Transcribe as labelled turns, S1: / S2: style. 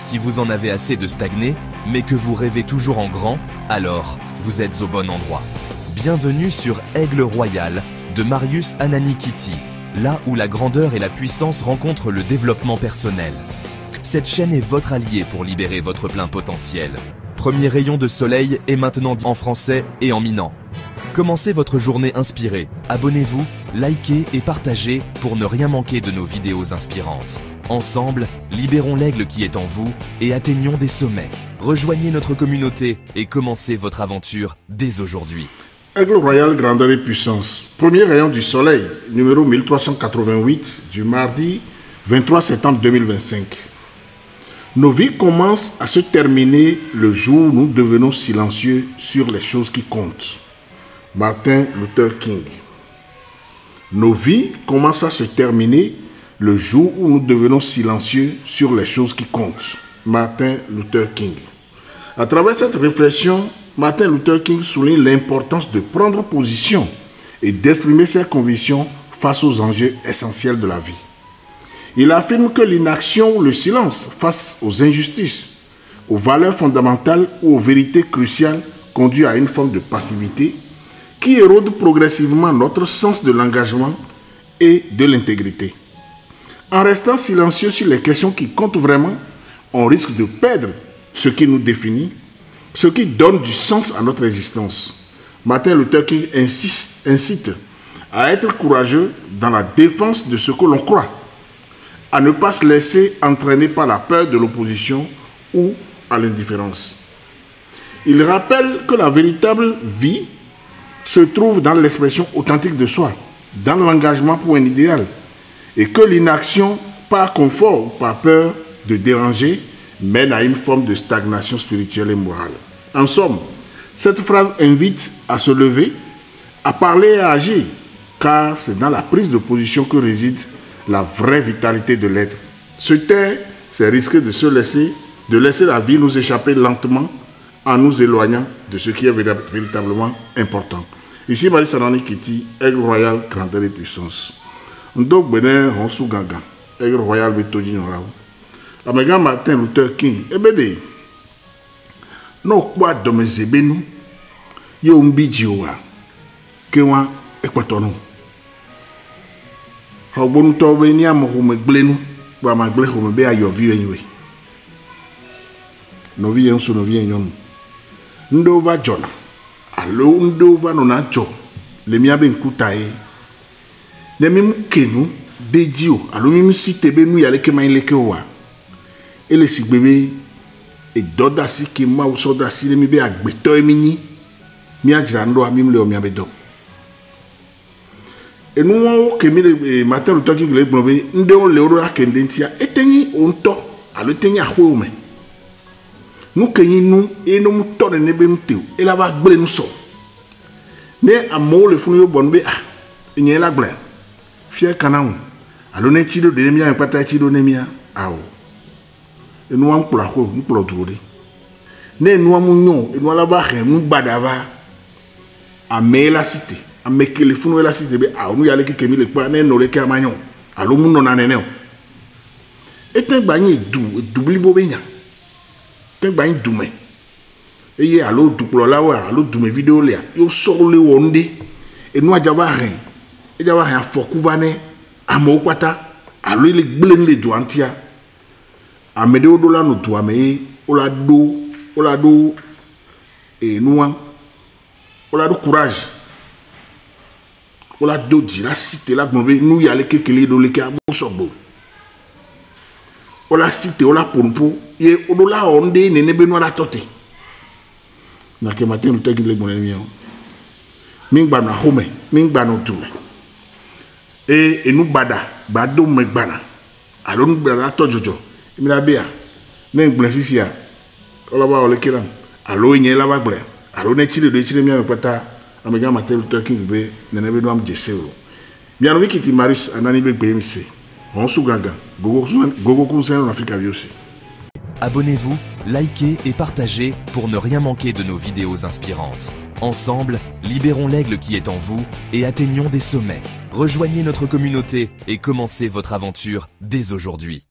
S1: Si vous en avez assez de stagner, mais que vous rêvez toujours en grand, alors vous êtes au bon endroit. Bienvenue sur Aigle Royal de Marius Ananikiti, là où la grandeur et la puissance rencontrent le développement personnel. Cette chaîne est votre allié pour libérer votre plein potentiel. Premier rayon de soleil est maintenant en français et en minant. Commencez votre journée inspirée. Abonnez-vous, likez et partagez pour ne rien manquer de nos vidéos inspirantes. Ensemble, libérons l'aigle qui est en vous et atteignons des sommets. Rejoignez notre communauté et commencez votre aventure dès aujourd'hui.
S2: Aigle Royal, grandeur et puissance. Premier rayon du soleil, numéro 1388 du mardi 23 septembre 2025. Nos vies commencent à se terminer le jour où nous devenons silencieux sur les choses qui comptent. Martin Luther King. Nos vies commencent à se terminer le jour où nous devenons silencieux sur les choses qui comptent. Martin Luther King. À travers cette réflexion, Martin Luther King souligne l'importance de prendre position et d'exprimer ses convictions face aux enjeux essentiels de la vie. Il affirme que l'inaction ou le silence face aux injustices, aux valeurs fondamentales ou aux vérités cruciales conduit à une forme de passivité qui érode progressivement notre sens de l'engagement et de l'intégrité. En restant silencieux sur les questions qui comptent vraiment, on risque de perdre ce qui nous définit, ce qui donne du sens à notre existence. Martin Luther King incite à être courageux dans la défense de ce que l'on croit, à ne pas se laisser entraîner par la peur de l'opposition ou à l'indifférence. Il rappelle que la véritable vie se trouve dans l'expression authentique de soi, dans l'engagement pour un idéal, et que l'inaction, par confort ou par peur de déranger, mène à une forme de stagnation spirituelle et morale. En somme, cette phrase invite à se lever, à parler et à agir, car c'est dans la prise de position que réside la vraie vitalité de l'être. Se taire, c'est risquer de laisser la vie nous échapper lentement en nous éloignant de ce qui est véritablement important. Ici, Marius Ananikiti, Aigle Royal, grandeur et puissance. Ndok bene honsu ganga, Aigle Royal betoji nyorao. Amega Martin Luther King, ebede. No kwa domezebenu, yo mbiji owa, kewa ekwatono. Hogbonu tobe ni amohume glenu, ba magle hume be ayovi enwe. Novi yensu novi enyonu. Ndova jona. Alo ndova nona jo. Le miabe nkutae. Le mimu kenu dedio. Alo mimu si tebe nu yale kema ileke owa. Ele si bebe e doda si kema usoda si le mibe agbeto emini. Mi ajirando amim le o miabe do. Et nous, que Martin Luther King le blobé, nous devons le roi kendentia, etenyi onto, alo tenyi ahoume. Nous kenyi nous et nous moutons nebe muteu, et la va ble nous so. Ne amo le funu yo bonbe ah, nye la ble. Fier kanaou, alo ne chido de nemia en pata chido nemia, ao. Et nous en plako, nous plotoude. Ne nous amunyon, et nous la va rien, nous badava, à me la cité. Ameke le funu la cité be a nous yale ke kemi le pa ne no le ke amanyon alo mu no na nene o eten gbanye dubli bo benya ten gbanye dume eye alo duplo la wa alo dume video le yo so le wonde e nu ajaba ren e jaba ren foku vane amo kwata alo le gble le do antia amede o do la no to ame o la do e nuwa o la do courage. Ola doji la cité la gnombe nous y aller kekele do leke amosobo ola cité ola pompo ye odola onde nene beno la tote na ke Martin Luther King le bonemi o mingba na home mingba no tume e nous bado megbana alo nu bada tojojo mi la bia ne ngble fifia ola ba ole kiram alo yin la ba gble alo ne chile do chile mi amepata Amega Martin Luther King be nenebe do am jesero. Bien oui kiti Marius Ananibe BMC. On sou ganga. Gogo kunsen en Afrique aussi.
S1: Abonnez-vous, likez et partagez pour ne rien manquer de nos vidéos inspirantes. Ensemble, libérons l'aigle qui est en vous et atteignons des sommets. Rejoignez notre communauté et commencez votre aventure dès aujourd'hui.